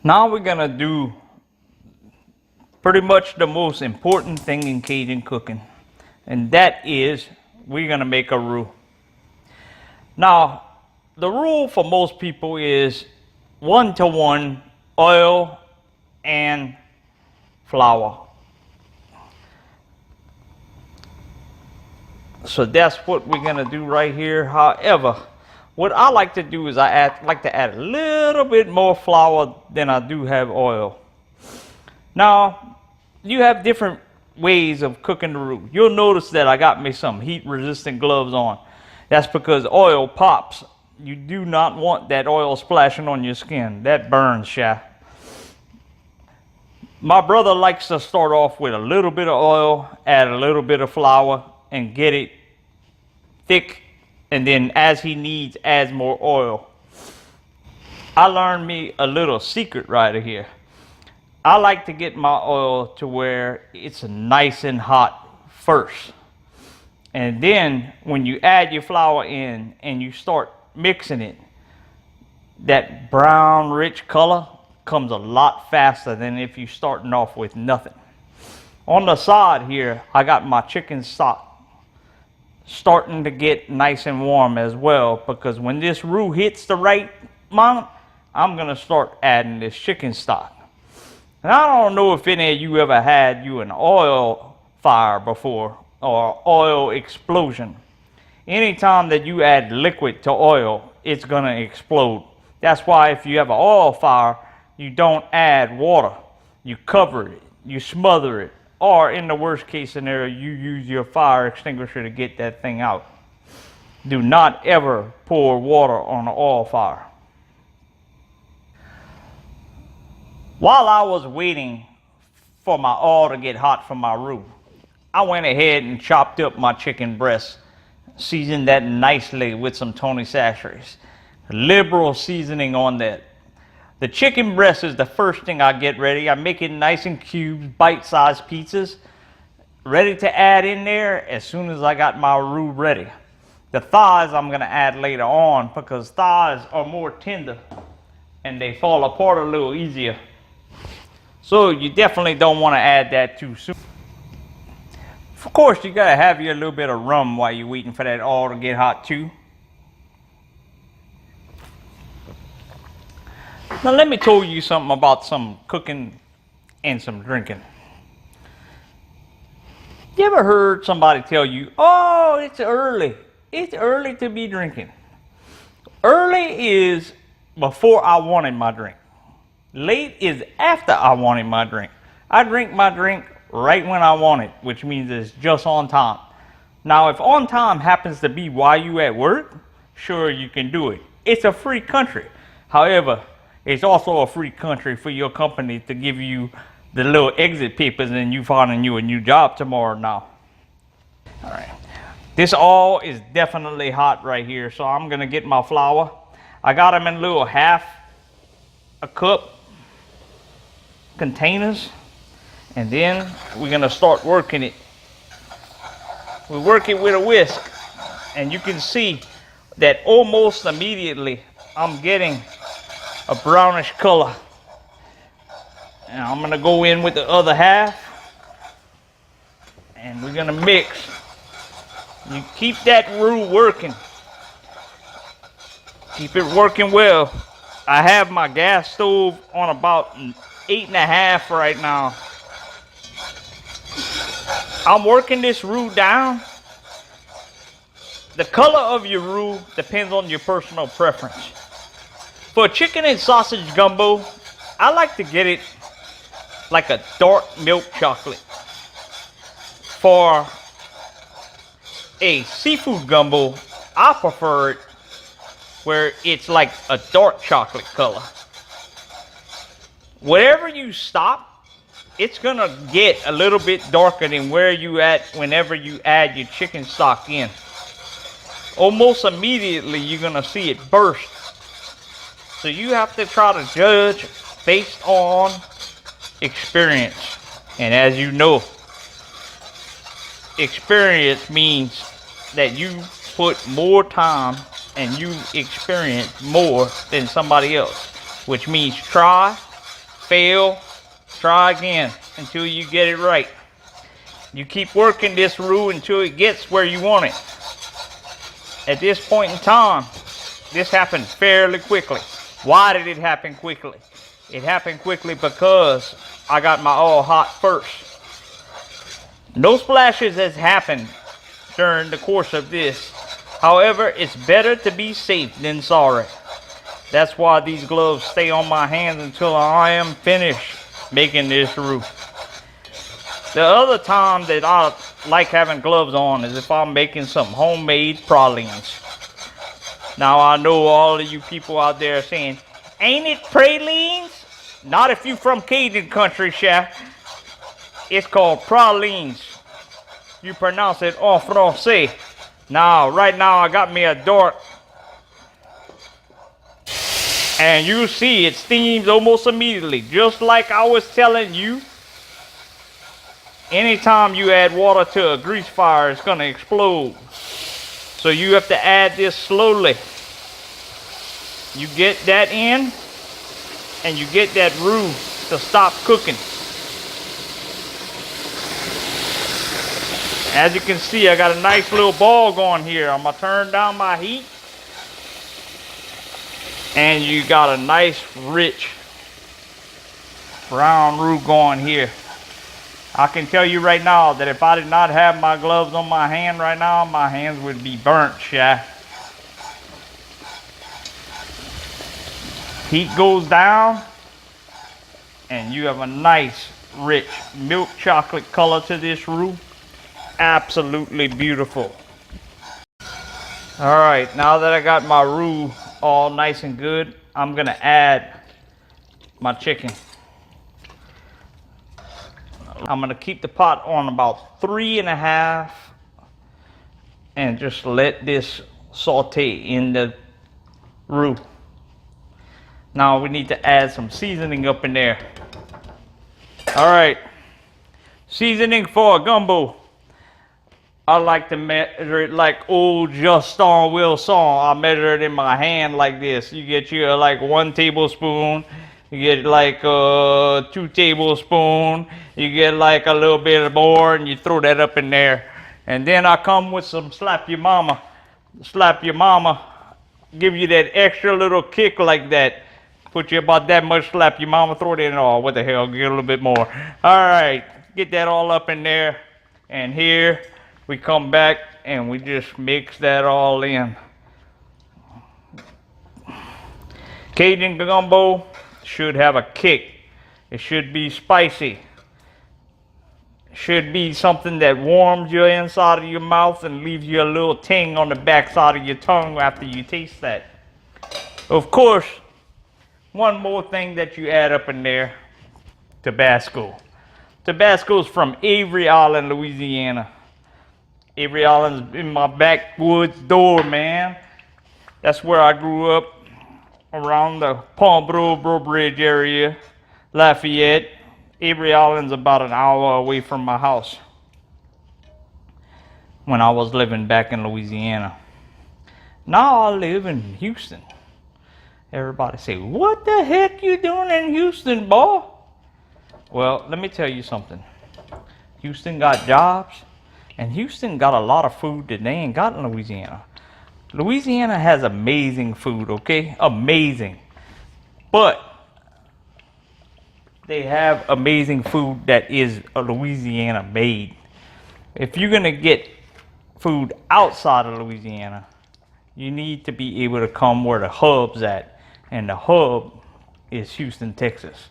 Now we're gonna do pretty much the most important thing in Cajun cooking, and that is we're gonna make a roux. Now, the rule for most people is 1-to-1 oil and flour. So that's what we're gonna do right here. However, what I like to do is I like to add a little bit more flour than I do have oil. Now, you have different ways of cooking the roux. You'll notice that I got me some heat resistant gloves on. That's because oil pops. You do not want that oil splashing on your skin. That burns, shy. My brother likes to start off with a little bit of oil, add a little bit of flour, and get it thick, and then as he needs, adds more oil. I learned me a little secret right here. I like to get my oil to where it's nice and hot first. And then when you add your flour in and you start mixing it, that brown rich color comes a lot faster than if you're starting off with nothing. On the side here, I got my chicken stock starting to get nice and warm as well, because when this roux hits the right amount, I'm gonna start adding this chicken stock. And I don't know if any of you ever had an oil fire before, or oil explosion. Anytime that you add liquid to oil, it's gonna explode. That's why if you have an oil fire, you don't add water. You cover it, you smother it, or in the worst case scenario, you use your fire extinguisher to get that thing out. Do not ever pour water on an oil fire. While I was waiting for my oil to get hot for my roux, I went ahead and chopped up my chicken breast, seasoned that nicely with some Tony Chachere's. Liberal seasoning on that. The chicken breast is the first thing I get ready. I make it nice in cubes, bite-sized pizzas, ready to add in there as soon as I got my roux ready. The thighs I'm gonna add later on, because thighs are more tender and they fall apart a little easier. So you definitely don't wanna add that too soon. Of course, you gotta have your little bit of rum while you're waiting for that oil to get hot too. Now let me tell you something about some cooking and some drinking. You ever heard somebody tell you, oh, it's early. It's early to be drinking. Early is before I wanted my drink. Late is after I wanted my drink. I drink my drink right when I want it, which means it's just on time. Now, if on time happens to be while you at work, sure, you can do it. It's a free country. However, it's also a free country for your company to give you the little exit papers and you finding you a new job tomorrow now. All right. This oil is definitely hot right here, so I'm gonna get my flour. I got them in little half a cup containers, and then we're gonna start working it. We work it with a whisk, and you can see that almost immediately I'm getting a brownish color. And I'm gonna go in with the other half, and we're gonna mix. You keep that roux working. Keep it working well. I have my gas stove on about 8.5 right now. I'm working this roux down. The color of your roux depends on your personal preference. For chicken and sausage gumbo, I like to get it like a dark milk chocolate. For a seafood gumbo, I prefer it where it's like a dark chocolate color. Wherever you stop, it's gonna get a little bit darker than where you at whenever you add your chicken stock in. Almost immediately, you're gonna see it burst. So you have to try to judge based on experience. And as you know, experience means that you put more time and you experience more than somebody else, which means try fail, try again until you get it right. You keep working this roux until it gets where you want it. At this point in time, this happened fairly quickly. Why did it happen quickly? It happened quickly because I got my oil hot first. No splashes has happened during the course of this. However, it's better to be safe than sorry. That's why these gloves stay on my hands until I am finished making this roux. The other time that I like having gloves on is if I'm making some homemade pralines. Now I know all of you people out there are saying, ain't it pralines? Not if you from Cajun country, chef. It's called pralines. You pronounce it en français. Now, right now I got me a dart. And you see it steams almost immediately. Just like I was telling you. Anytime you add water to a grease fire, it's going to explode. So you have to add this slowly. You get that in, and you get that roux to stop cooking. As you can see, I got a nice little ball going here. I'm going to turn down my heat. And you got a nice, rich brown roux going here. I can tell you right now that if I did not have my gloves on my hand right now, my hands would be burnt, Shy. Heat goes down, and you have a nice, rich milk chocolate color to this roux. Absolutely beautiful. All right, now that I got my roux all nice and good, I'm gonna add my chicken. I'm gonna keep the pot on about 3.5 and just let this saute in the roux. Now we need to add some seasoning up in there. All right, seasoning for a gumbo. I like to measure it like old Justin Wilson. I measure it in my hand like this. You get your like 1 tablespoon. You get like 2 tablespoons. You get like a little bit more, and you throw that up in there. And then I come with some slap your mama. Slap your mama. Give you that extra little kick like that. Put you about that much slap your mama. Throw it in. Oh, what the hell? Get a little bit more. All right. Get that all up in there. And here we come back and we just mix that all in. Cajun gumbo should have a kick. It should be spicy. It should be something that warms your inside of your mouth and leaves you a little ting on the back side of your tongue after you taste that. Of course, one more thing that you add up in there, Tabasco. Tabasco's from Avery Island, Louisiana. Avery Island's in my backwoods door, man. That's where I grew up, around the Palmbreau Bridge area, Lafayette. Avery Island's about an hour away from my house when I was living back in Louisiana. Now I live in Houston. Everybody say, what the heck you doing in Houston, boy? Well, let me tell you something. Houston got jobs. And Houston got a lot of food that they ain't got in Louisiana. Louisiana has amazing food, okay? Amazing. But they have amazing food that is Louisiana made. If you're gonna get food outside of Louisiana, you need to be able to come where the hub's at. And the hub is Houston, Texas.